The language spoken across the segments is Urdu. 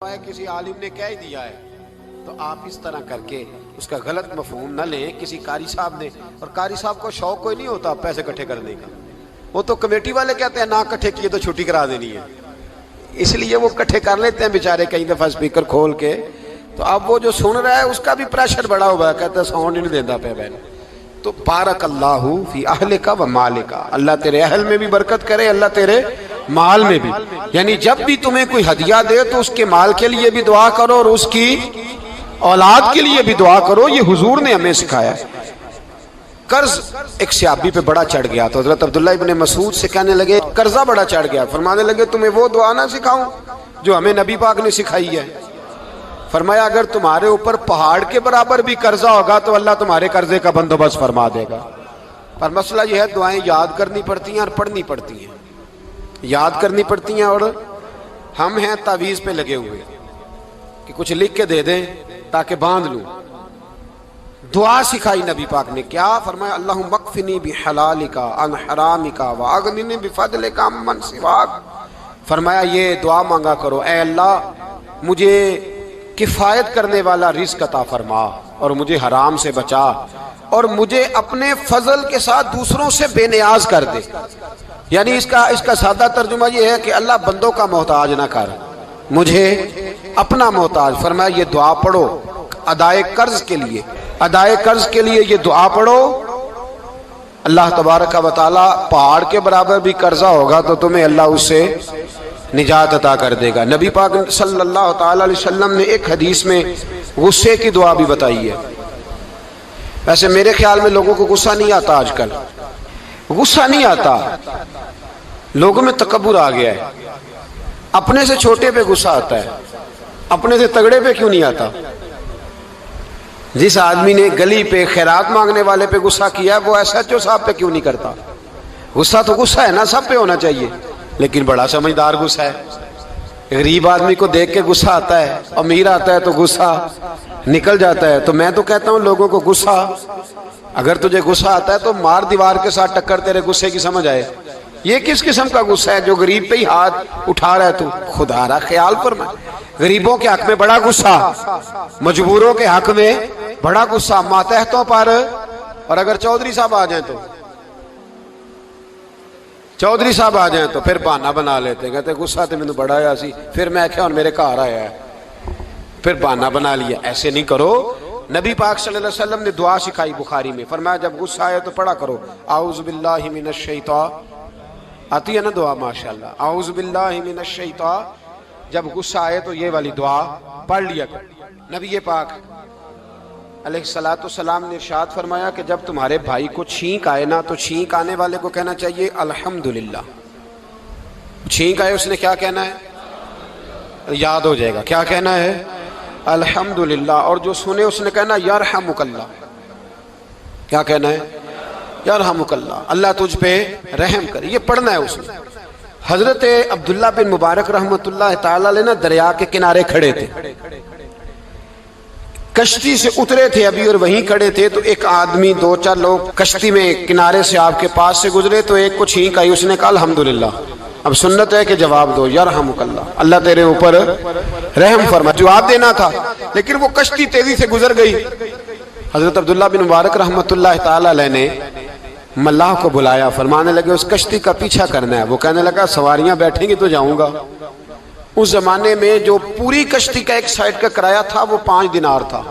ہے کسی عالم نے کہہ ہی دیا ہے تو آپ اس طرح کر کے اس کا غلط مفہوم نہ لیں کسی قاری صاحب نے. اور قاری صاحب کو شوق کوئی نہیں ہوتا پیسے اکٹھے کرنے کا, وہ تو کمیٹی والے کہتے ہیں نہ اکٹھے کیے تو چھٹی کرا دینی ہے, اس لیے وہ اکٹھے کر لیتے ہیں بیچارے کئی دفعہ اسپیکر کھول کے. تو اب وہ جو سن رہا ہے اس کا بھی پریشر بڑا ہوا ہے, کہتا ہے ساؤنڈ نہیں دیتا پہ بہن. تو بارک اللہ فی اہلک و مالک, اللہ تیرے اہل میں بھی برکت کرے, اللہ تیرے مال میں بھی. یعنی جب بھی تمہیں کوئی ہدیہ دے تو اس کے مال کے لیے بھی دعا کرو اور اس کی اولاد کے لیے بھی دعا کرو. یہ حضور نے ہمیں سکھایا ہے. قرض ایک صحابی پہ بڑا چڑھ گیا تو حضرت عبداللہ ابن مسعود سے کہنے لگے قرضہ بڑا چڑھ گیا, فرمانے لگے تمہیں وہ دعا نہ سکھاؤں جو ہمیں نبی پاک نے سکھائی ہے. فرمایا اگر تمہارے اوپر پہاڑ کے برابر بھی قرضہ ہوگا تو اللہ تمہارے قرضے کا بندوبست فرما دے گا. پر مسئلہ یہ ہے دعائیں یاد کرنی پڑتی ہیں اور پڑھنی پڑتی ہیں. یاد کرنی پڑتی ہیں اور ہم ہیں تعویذ پہ لگے ہوئے کہ کچھ لکھ کے دے دیں تاکہ باندھ لوں. دعا سکھائی نبی پاک نے, کیا فرمایا اللہم اکفنی بحلالک عن حرامک واغننی بفضلک عمن سواک. فرمایا یہ دعا مانگا کرو, اے اللہ مجھے کفایت کرنے والا رزق عطا فرما اور مجھے حرام سے بچا اور مجھے اپنے فضل کے ساتھ دوسروں سے بے نیاز کر دے. یعنی اس کا سادہ ترجمہ یہ ہے کہ اللہ بندوں کا محتاج نہ کر, مجھے اپنا محتاج. فرمایا یہ دعا پڑھو ادائے قرض کے لیے, ادائے قرض کے لیے یہ دعا پڑھو. اللہ تبارک و تعالی پہاڑ کے برابر بھی قرضہ ہوگا تو تمہیں اللہ اس سے نجات عطا کر دے گا. نبی پاک صلی اللہ تعالی علیہ وسلم نے ایک حدیث میں غصے کی دعا بھی بتائی ہے. ویسے میرے خیال میں لوگوں کو غصہ نہیں آتا, آج کل غصہ نہیں آتا, لوگوں میں تکبر آ گیا ہے. اپنے سے چھوٹے پہ غصہ آتا ہے, اپنے سے تگڑے پہ کیوں نہیں آتا. جس آدمی نے گلی پہ خیرات مانگنے والے پہ غصہ کیا وہ ایس ایچ او صاحب پہ کیوں نہیں کرتا. غصہ تو غصہ ہے نا, سب پہ ہونا چاہیے, لیکن بڑا سمجھدار غصہ ہے. غریب آدمی کو دیکھ کے غصہ آتا ہے, امیر آتا ہے تو غصہ نکل جاتا ہے. تو میں تو کہتا ہوں لوگوں کو غصہ, اگر تجھے غصہ آتا ہے تو مار دیوار کے ساتھ ٹکر تیرے غصے کی سمجھ آئے. یہ کس قسم کا غصہ ہے جو غریب پہ ہی ہاتھ اٹھا رہا ہے. تو خدا را خیال فرما, غریبوں کے حق میں بڑا غصہ, مجبوروں کے حق میں بڑا غصہ, ماتحتوں پر. اور اگر چودھری صاحب آ جائیں تو چودھری صاحب آ جائیں تو پھر بہانہ بنا لیتے, کہتے غصہ تو مینوں بڑا آیا سی, پھر میں کیا اور میرے گھر آیا ہے, پھر بہانہ بنا لیا. ایسے نہیں کرو. نبی پاک صلی اللہ علیہ وسلم نے دعا سکھائی بخاری میں, فرمایا جب غصہ آئے تو پڑھا کرو اعوذ باللہ من الشیطان. آتی ہے نا دعا ماشاءاللہ, اعوذ باللہ من الشیطان. جب غصہ آئے تو یہ والی دعا پڑھ لیا کرو. نبی پاک علیہ الصلوۃ والسلام نے ارشاد فرمایا کہ جب تمہارے بھائی کو چھینک آئے نا تو چھینک آنے والے کو کہنا چاہیے الحمدللہ. چھینک آئے اس نے کیا کہنا ہے, یاد ہو جائے گا کیا کہنا ہے, الحمدللہ. اور جو سنے اس نے کہنا یرحمک اللہ. کیا کہنا ہے, یرحمک اللہ, اللہ تجھ پہ رحم کرے. یہ پڑھنا ہے اس نے. حضرت عبداللہ بن مبارک رحمۃ اللہ تعالی علیہ نا دریا کے کنارے کھڑے تھے, کشتی سے اترے تھے ابھی اور وہیں کھڑے تھے. تو ایک آدمی, دو چار لوگ کشتی میں کنارے سے آپ کے پاس سے گزرے تو ایک کو چھینک آئی, اس نے کہا الحمدللہ. اب سنت ہے کہ جواب دو یرحمک اللہ, اللہ تیرے اوپر رحم فرما. جواب دینا تھا لیکن وہ کشتی تیزی سے گزر گئی. حضرت عبداللہ بن مبارک رحمۃ اللہ تعالی علیہ نے ملاح کو بلایا, فرمانے لگے اس کشتی کا پیچھا کرنا ہے. وہ کہنے لگا سواریاں بیٹھیں گی تو جاؤں گا. اس زمانے میں جو پوری کشتی کا ایک سائیڈ کا کرایہ تھا وہ 5 دینار تھا.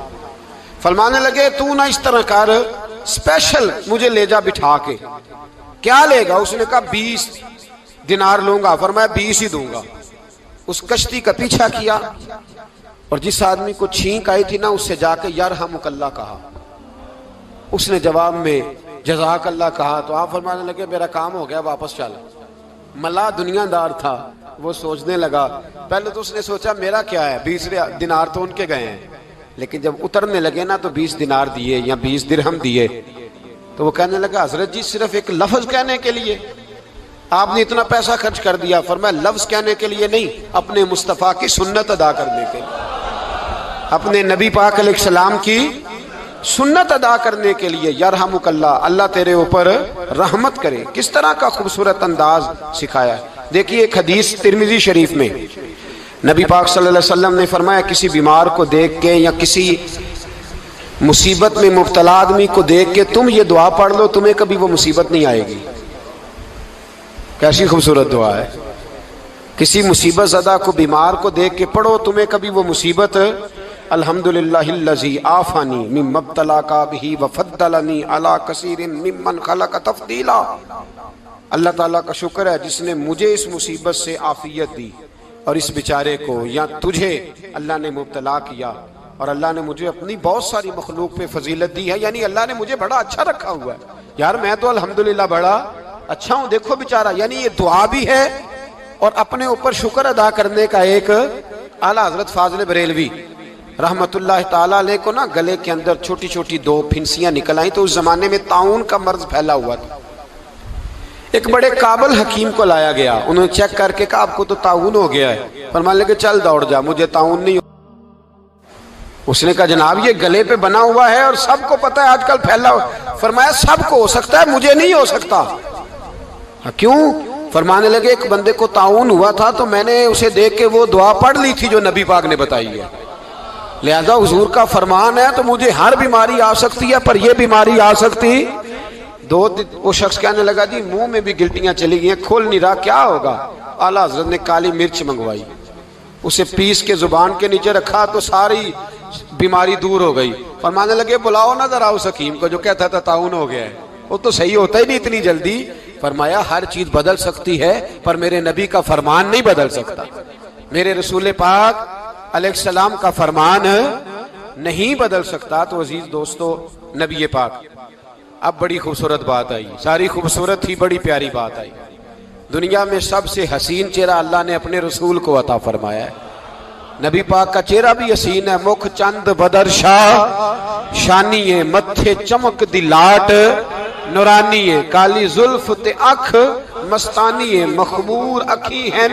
فرمانے لگے تو نہ اس طرح کر, اسپیشل مجھے لے جا بٹھا کے. کیا لے گا, اس نے کہا 20 دینار لوں گا. فرمایا 20 ہی دوں گا. اس کشتی کا پیچھا کیا اور جس آدمی کو چھینک آئی تھی نا اس سے جا کے یرحمک اللہ کہا. اس نے جواب میں جزاک اللہ کہا. تو آپ فرمانے لگے میرا کام ہو گیا, واپس چل. ملا دنیا دار تھا, وہ سوچنے لگا. پہلے تو اس نے سوچا میرا کیا ہے, 20 دینار تو ان کے گئے ہیں. لیکن جب اترنے لگے نا تو 20 دینار دیے یا 20 درہم دیے. تو وہ کہنے لگا حضرت جی صرف ایک لفظ کہنے کے لیے آپ نے اتنا پیسہ خرچ کر دیا. فرمایا لفظ کہنے کے لیے نہیں, اپنے مصطفیٰ کی سنت ادا کرنے کے لیے, اپنے نبی پاک علیہ السلام کی سنت ادا کرنے کے لیے. یرحمک اللہ, اللہ تیرے اوپر رحمت کرے. کس طرح کا خوبصورت انداز سکھایا ہے. دیکھیے ایک حدیث ترمذی شریف میں نبی پاک صلی اللہ علیہ وسلم نے فرمایا کسی بیمار کو دیکھ کے یا کسی مصیبت میں مبتلا آدمی کو دیکھ کے تم یہ دعا پڑھ لو، تمہیں کبھی وہ مصیبت نہیں آئے گی۔ کیسی خوبصورت دعا ہے، کسی مصیبت زدہ کو بیمار کو دیکھ کے پڑھو، تمہیں کبھی وہ مصیبت الحمدللہ الذی عافانی مما ابتلاک بہ وفضلنی علی کثیر ممن خلق تفضیلا۔ اللہ تعالیٰ کا شکر ہے جس نے مجھے اس مصیبت سے عافیت دی اور اس بیچارے کو یا تجھے اللہ نے مبتلا کیا، اور اللہ نے مجھے اپنی بہت ساری مخلوق پہ فضیلت دی ہے، یعنی اللہ نے مجھے بڑا اچھا رکھا ہوا ہے یار، میں تو الحمدللہ بڑا اچھا ہوں، دیکھو بیچارہ۔ یعنی یہ دعا بھی ہے اور اپنے اوپر شکر ادا کرنے کا ایک۔ اعلیٰ حضرت فاضل بریلوی رحمت اللہ تعالیٰ علیہ کو نا گلے کے اندر چھوٹی چھوٹی 2 پھنسیاں نکل آئیں، تو اس زمانے میں طاعون کا مرض پھیلا ہوا تھا۔ ایک بڑے قابل حکیم کو لایا گیا، انہوں نے چیک کر کے کہا آپ کو تو طاعون ہو گیا ہے، فرمانے لگے چل دوڑ جا، مجھے طاعون نہیں۔ اس نے کہا جناب یہ گلے پہ بنا ہوا ہے اور سب کو پتہ ہے آج کل پھیلا ہوا۔ فرمایا سب کو ہو سکتا ہے، مجھے نہیں ہو سکتا۔ کیوں؟ فرمانے لگے ایک بندے کو طاعون ہوا تھا تو میں نے اسے دیکھ کے وہ دعا پڑھ لی تھی جو نبی پاک نے بتائی ہے، لہذا حضور کا فرمان ہے تو مجھے ہر بیماری آ سکتی ہے پر یہ بیماری آ سکتی۔ وہ شخص کہنے لگا جی منہ میں بھی گلٹیاں چلی گئی ہیں، کھول نہیں رہا، کیا ہوگا؟ اعلیٰ حضرت نے کالی مرچ منگوائی، اسے پیس کے زبان کے نیچے رکھا تو ساری بیماری دور ہو گئی۔ فرمانے لگے بلاؤ نہ ذرا اس حکیم کو جو کہتا تھا طاعون ہو گیا ہے، وہ تو صحیح ہوتا ہی نہیں اتنی جلدی۔ فرمایا ہر چیز بدل سکتی ہے پر میرے نبی کا فرمان نہیں بدل سکتا، میرے رسول پاک علیہ السلام کا فرمان نہیں بدل سکتا۔ تو عزیز دوستو، نبی پاک، اب بڑی خوبصورت بات آئی، ساری خوبصورت تھی، بڑی پیاری بات آئی۔ دنیا میں سب سے حسین چہرہ اللہ نے اپنے رسول کو عطا فرمایا ہے۔ نبی پاک کا چہرہ بھی حسین ہے، مکھ چند بدر شاہ شانی ہے، متھے چمک دی لاٹ نورانی ہے، کالی زلف تے اکھ مستانی ہے، مخمور اکھی ہے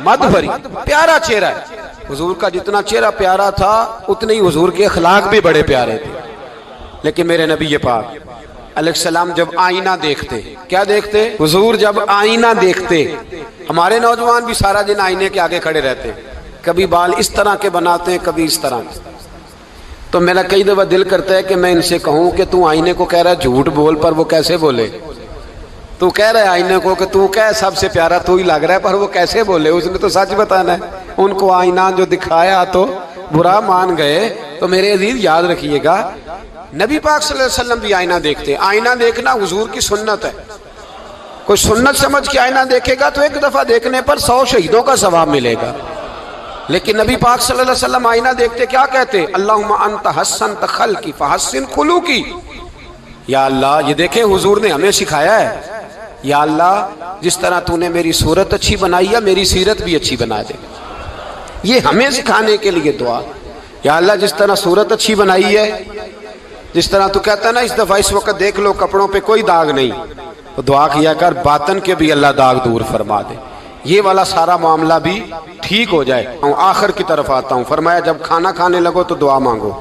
مد بھری۔ پیارا چہرہ ہے حضور کا، جتنا چہرہ پیارا تھا اتنے ہی حضور کے اخلاق بھی بڑے پیارے تھے۔ لیکن میرے نبی پاک علیہ السلام جب آئینہ دیکھتے، کیا دیکھتے؟ حضور جب آئینہ دیکھتے، ہمارے نوجوان بھی سارا دن آئینے کے آگے کھڑے رہتے، کبھی بال اس طرح کے بناتے ہیں کبھی اس طرح کے۔ تو میرا کئی دفعہ دل کرتا ہے کہ میں ان سے کہوں کہ تو آئینے کو کہہ رہا ہے جھوٹ بول، پر وہ کیسے بولے؟ تو کہہ رہا ہے آئینے کو کہ تو کیا سب سے پیارا تو ہی لگ رہا ہے، پر وہ کیسے بولے؟ اس نے تو سچ بتانا ہے۔ ان کو آئینہ جو دکھایا تو برا مان گئے۔ تو میرے عزیز یاد رکھیے گا، نبی پاک صلی اللہ علیہ وسلم بھی آئینہ دیکھتے۔ آئینہ دیکھنا حضور کی سنت ہے، کوئی سنت سمجھ کے آئینہ دیکھے گا تو ایک دفعہ دیکھنے پر 100 شہیدوں کا ثواب ملے گا۔ لیکن نبی پاک صلی اللہ علیہ وسلم آئینہ دیکھتے کیا کہتے؟ اللہم انت حسنت خلقی فحسن خلوقی۔ یا اللہ، یہ دیکھیں حضور نے ہمیں سکھایا ہے، یا اللہ جس طرح تو نے میری صورت اچھی بنائی ہے میری سیرت بھی اچھی بنا دے۔ یہ ہمیں سکھانے کے لیے دعا، یا اللہ جس طرح صورت اچھی بنائی ہے، جس طرح تو کہتا ہے نا اس دفعہ اس وقت دیکھ لو کپڑوں پہ کوئی داغ نہیں، تو دعا کیا کر باطن کے بھی اللہ داغ دور فرما دے، یہ والا سارا معاملہ بھی ٹھیک ہو جائے۔ آخر کی طرف آتا ہوں، فرمایا جب کھانا کھانے لگو تو دعا مانگو،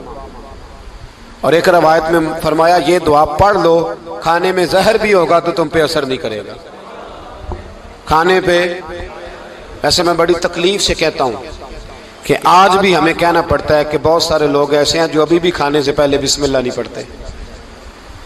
اور ایک روایت میں فرمایا یہ دعا پڑھ لو، کھانے میں زہر بھی ہوگا تو تم پہ اثر نہیں کرے گا۔ کھانے پہ ایسے میں بڑی تکلیف سے کہتا ہوں کہ آج بھی ہمیں کہنا پڑتا ہے کہ بہت سارے لوگ ایسے ہیں جو ابھی بھی کھانے سے پہلے بسم اللہ نہیں پڑھتے۔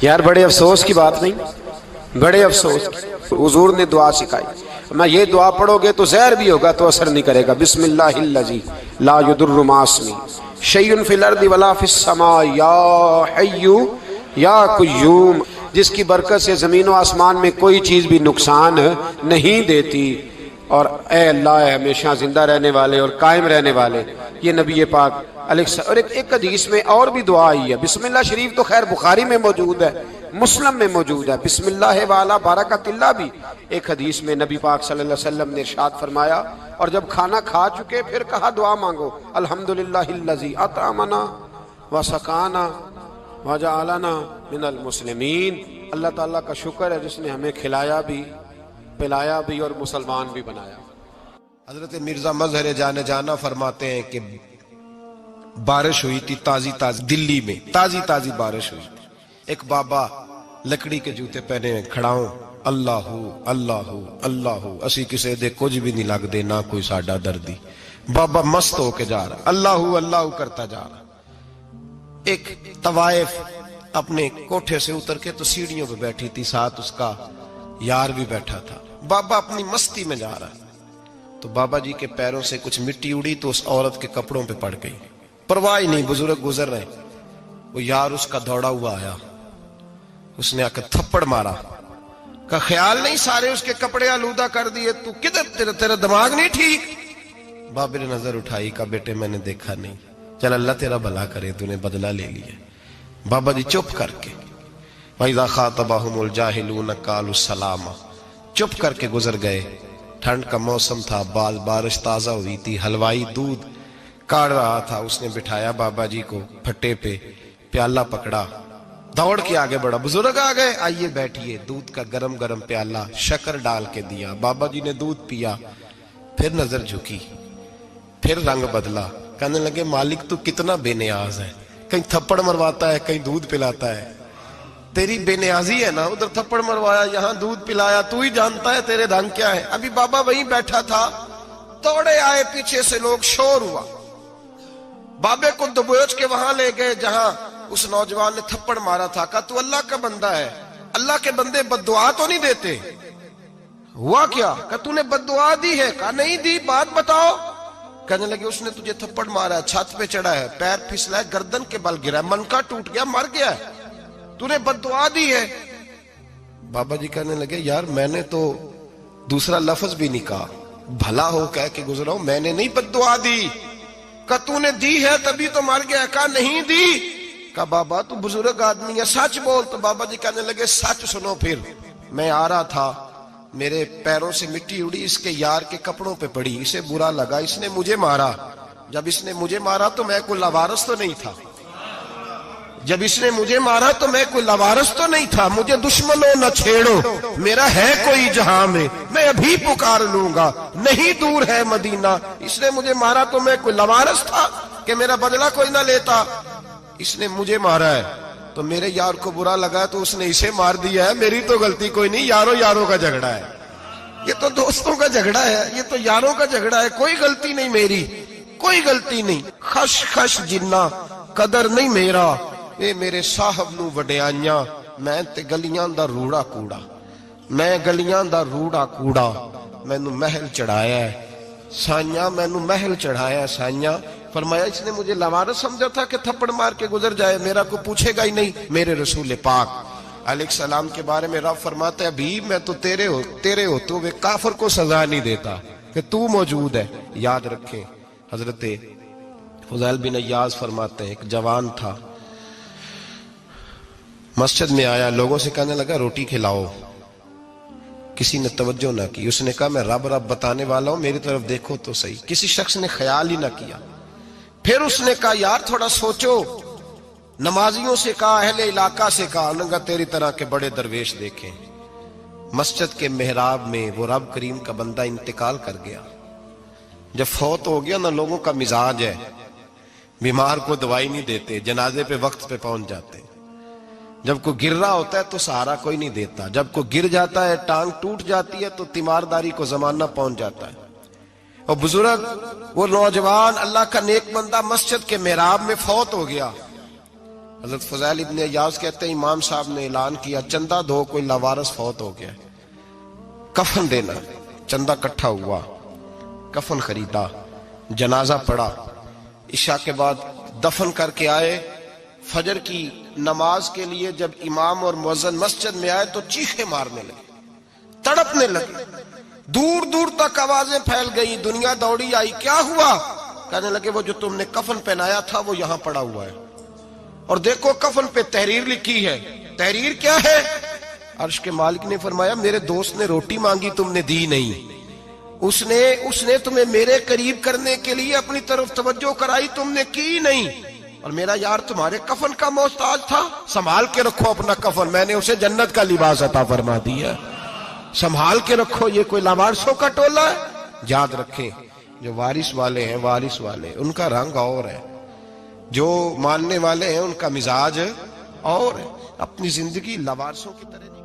یار بڑے افسوس کی بات نہیں، بڑے افسوس کی۔ حضور نے دعا سکھائی، میں یہ دعا پڑھو گے تو زہر بھی ہوگا تو اثر نہیں کرے گا۔ بسم اللہ الذی لا یضر مع اسمہ شیء فی الارض ولا فی السماء یا حی یا قیوم، جس کی برکت سے زمین و آسمان میں کوئی چیز بھی نقصان نہیں دیتی، اور اے اللہ اے ہمیشہ زندہ رہنے والے اور قائم رہنے والے۔ یہ نبی پاک علیہ السلام۔ اور ایک حدیث میں اور بھی دعا آئی ہے، بسم اللہ شریف تو خیر بخاری میں موجود ہے، مسلم میں موجود ہے، بسم اللہ والا برکت اللہ بھی ایک حدیث میں نبی پاک صلی اللہ علیہ وسلم نے ارشاد فرمایا۔ اور جب کھانا کھا چکے پھر کہا دعا مانگو، الحمدللہ الذی اطعمنا وسقانا وجعلنا من المسلمین۔ اللہ تعالیٰ کا شکر ہے جس نے ہمیں کھلایا بھی، پلایا بھی اور مسلمان بھی بنایا۔ حضرت مرزا مظہر جانے جانا فرماتے ہیں کہ بارش ہوئی تھی تازی تازی، دلی میں تازی تازی بارش ہوئی تھی، ایک بابا لکڑی کے جوتے پہنے کھڑا ہوں، اللہ اللہ اللہ اسی کسے دے کچھ بھی نہیں لگ دے نہ کوئی ساڈا دردی، بابا مست ہو کے جا رہا، اللہ اللہ کرتا جا رہا. ایک طوائف اپنے کوٹھے سے اتر کے تو سیڑھیوں پہ بیٹھی تھی، ساتھ اس کا یار بھی بیٹھا تھا. بابا اپنی مستی میں جا رہا تو بابا جی کے پیروں سے کچھ مٹی اڑی تو اس عورت کے کپڑوں پہ پڑ گئی. پرواہ نہیں، بزرگ گزر رہے. وہ یار اس کا دوڑا ہوا آیا، اس نے آ کے تھپڑ مارا. کا خیال نہیں سارے اس کے کپڑے آلودہ کر دیے، تو کدھر تیرا دماغ نہیں ٹھیک؟ بابے نے نظر اٹھائی، کہا بیٹے میں نے دیکھا نہیں، چل اللہ تیرا بھلا کرے، تو نے بدلہ لے لیا. بابا جی چپ کر کے وَإِذَا خَاطَبَهُمُ الْجَاهِلُونَ قَالُوا سَلَامًا، چپ کر کے گزر گئے. ٹھنڈ کا موسم تھا، بارش تازہ ہوئی تھی، حلوائی دودھ کاڑ رہا تھا. اس نے بٹھایا بابا جی کو پھٹے پہ، پیالہ پکڑا، دوڑ کے آگے بڑھا. بزرگ آ گئے، آئیے بیٹھیے. دودھ کا گرم گرم پیالہ شکر ڈال کے دیا. بابا جی نے دودھ پیا، پھر نظر جھکی، پھر رنگ بدلا. کہنے لگے مالک تو کتنا بے نیاز ہے، کہیں تھپڑ مرواتا ہے، کہیں دودھ پلاتا ہے. تیری بے نیازی ہے نا، ادھر تھپڑ مروایا، یہاں دودھ پلایا، تو ہی جانتا ہے تیرے رنگ کیا ہے. ابھی بابا وہیں بیٹھا تھا، دوڑے آئے پیچھے سے لوگ، شور ہوا. بابے کو دبوچ کے وہاں لے گئے جہاں اس نوجوان نے تھپڑ مارا تھا. کہا تو اللہ کا بندہ ہے، اللہ کے بندے بد دعا تو نہیں دیتے. ہوا کیا؟ کہا تو نے بد دعا دی ہے؟ کہا نہیں دی، بات بتاؤ. کہنے لگے اس نے تجھے تھپڑ مارا ہے، چھت پہ چڑھا ہے، پیر پھسلا ہے، گردن کے بل گرا ہے، منکا ٹوٹ گیا، مر گیا ہے، تو نے بد دعا دی ہے. بابا جی کہنے لگے یار میں نے تو دوسرا لفظ بھی نہیں کہا، بھلا ہو کہہ کے گزرا ہوں، میں نے نہیں بد دعا دی. کہا تو نے دی ہے تبھی تو مر گیا. کہا نہیں دی. کہا بابا تو بزرگ آدمی ہے، سچ بول. تو بابا جی کہنے لگے سچ سنو. پھر میں آ رہا تھا، میرے پیروں سے مٹی اڑی، اس کے یار کے کپڑوں پہ پڑی، اسے برا لگا، اس نے مجھے مارا. جب اس نے مجھے مارا تو میں کوئی لاوارث تو نہیں تھا، جب اس نے مجھے مارا تو میں کوئی لاوارث تو نہیں تھا. مجھے دشمنوں نہ چھیڑو، میرا ہے کوئی جہاں میں ابھی پکار لوں گا، نہیں دور ہے مدینہ. اس نے مجھے مارا تو میں کوئی لاوارث تھا کہ میرا بدلہ کوئی نہ لیتا. اس نے مجھے مارا ہے تو میرے یار کو برا لگا تو اس نے اسے مار دیا ہے، میری تو غلطی کوئی نہیں. یاروں کا جھگڑا ہے، یہ تو دوستوں کا جھگڑا ہے، یہ تو یاروں کا جھگڑا ہے، کوئی غلطی نہیں میری، کوئی غلطی نہیں. خش خش جنہ قدر نہیں میرا، اے میرے صاحب نو وڈیائیاں، میں تے گلیاں دا روڑا کوڑا، میں گلیاں دا روڑا کوڑا. میں نو محل چڑھایا ہے سائیاں، میں نو محل چڑھایا ہے سائیاں. فرمایا اس نے مجھے لاوارث سمجھا تھا کہ تھپڑ مار کے گزر جائے، میرا کو پوچھے گا ہی نہیں. میرے رسول پاک علیہ السلام کے بارے میں رب فرماتا ہے ابھی میں تو تیرے ہوتے ہوئے کافر کو سزا نہیں دیتا کہ تو موجود ہے. یاد رکھیں حضرت فضیل بن عیاض فرماتے ہیں ایک جوان تھا، مسجد میں آیا، لوگوں سے کہنے لگا روٹی کھلاؤ. کسی نے توجہ نہ کی. اس نے کہا میں رب بتانے والا ہوں، میری طرف دیکھو تو صحیح. کسی شخص نے خیال ہی نہ کیا. پھر اس نے کہا یار تھوڑا سوچو. نمازیوں سے کہا، اہل علاقہ سے کہا، انہوں نے کہا تیری طرح کے بڑے درویش دیکھیں. مسجد کے محراب میں وہ رب کریم کا بندہ انتقال کر گیا. جب فوت ہو گیا نا، لوگوں کا مزاج ہے بیمار کو دوائی نہیں دیتے، جنازے پہ وقت پہ پہنچ جاتے. جب کوئی گر رہا ہوتا ہے تو سہارا کوئی نہیں دیتا، جب کوئی گر جاتا ہے ٹانگ ٹوٹ جاتی ہے تو تیمارداری کو زمانہ پہنچ جاتا ہے. اور بزرگ وہ نوجوان اللہ کا نیک بندہ مسجد کے محراب میں فوت ہو گیا. حضرت فضیل ابن عیاض کہتے ہیں امام صاحب نے اعلان کیا چندہ دو، کوئی لاوارث فوت ہو گیا، کفن دینا. چندہ کٹھا ہوا، کفن خریدا، جنازہ پڑا. عشاء کے بعد دفن کر کے آئے. فجر کی نماز کے لیے جب امام اور مؤذن مسجد میں آئے تو چیخیں مارنے لگے، تڑپنے لگے. دور دور تک آوازیں پھیل گئی، دنیا دوڑی آئی. کیا ہوا؟ کہنے لگے وہ جو تم نے کفن پہنایا تھا وہ یہاں پڑا ہوا ہے، اور دیکھو کفن پہ تحریر لکھی ہے. تحریر کیا ہے؟ عرش کے مالک نے فرمایا میرے دوست نے روٹی مانگی، تم نے دی نہیں. اس نے تمہیں میرے قریب کرنے کے لیے اپنی طرف توجہ کرائی، تم نے کی نہیں. اور میرا یار تمہارے کفن کا محتاج تھا، سنبھال کے رکھو اپنا کفن، میں نے اسے جنت کا لباس عطا فرما دیا، سنبھال کے رکھو. یہ کوئی لاوارثوں کا ٹولہ ہے؟ یاد رکھیں جو وارث والے ہیں، وارث والے ان کا رنگ اور ہے، جو ماننے والے ہیں ان کا مزاج اور ہے. اپنی زندگی لاوارثوں کی طرح